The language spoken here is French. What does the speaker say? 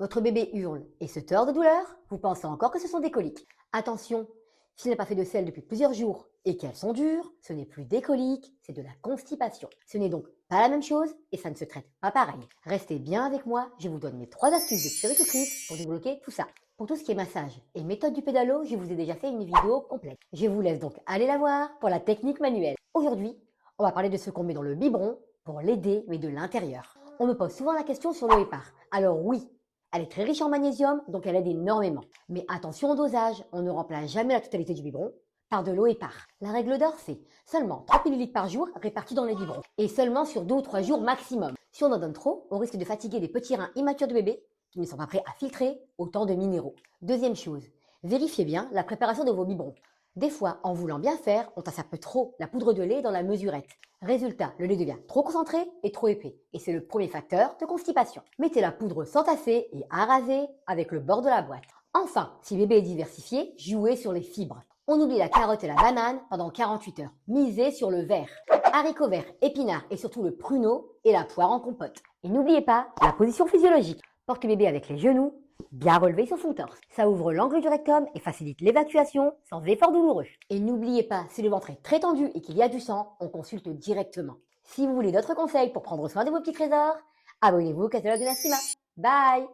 Votre bébé hurle et se tord de douleur, vous pensez encore que ce sont des coliques. Attention, s'il n'a pas fait de selle depuis plusieurs jours et qu'elles sont dures, ce n'est plus des coliques, c'est de la constipation. Ce n'est donc pas la même chose et ça ne se traite pas pareil. Restez bien avec moi, je vous donne mes 3 astuces de puéricultrice pour débloquer tout ça. Pour tout ce qui est massage et méthode du pédalo, je vous ai déjà fait une vidéo complète. Je vous laisse donc aller la voir pour la technique manuelle. Aujourd'hui, on va parler de ce qu'on met dans le biberon pour l'aider, mais de l'intérieur. On me pose souvent la question sur l'eau épar. Alors oui, elle est très riche en magnésium, donc elle aide énormément. Mais attention au dosage, on ne remplace jamais la totalité du biberon par de l'eau épar. La règle d'or, c'est seulement 30 ml par jour répartis dans les biberons, et seulement sur 2 ou 3 jours maximum. Si on en donne trop, on risque de fatiguer les petits reins immatures du bébé qui ne sont pas prêts à filtrer autant de minéraux. Deuxième chose, vérifiez bien la préparation de vos biberons. Des fois, en voulant bien faire, on tasse un peu trop la poudre de lait dans la mesurette. Résultat, le lait devient trop concentré et trop épais. Et c'est le premier facteur de constipation. Mettez la poudre sans tasser et araser avec le bord de la boîte. Enfin, si le bébé est diversifié, jouez sur les fibres. On oublie la carotte et la banane pendant 48 heures. Misez sur le vert. Haricots verts, épinards et surtout le pruneau et la poire en compote. Et n'oubliez pas la position physiologique. Porte le bébé avec les genoux bien relevé sur son torse. Ça ouvre l'angle du rectum et facilite l'évacuation sans effort douloureux. Et n'oubliez pas, si le ventre est très tendu et qu'il y a du sang, on consulte directement. Si vous voulez d'autres conseils pour prendre soin de vos petits trésors, abonnez-vous au catalogue de Nassima. Bye!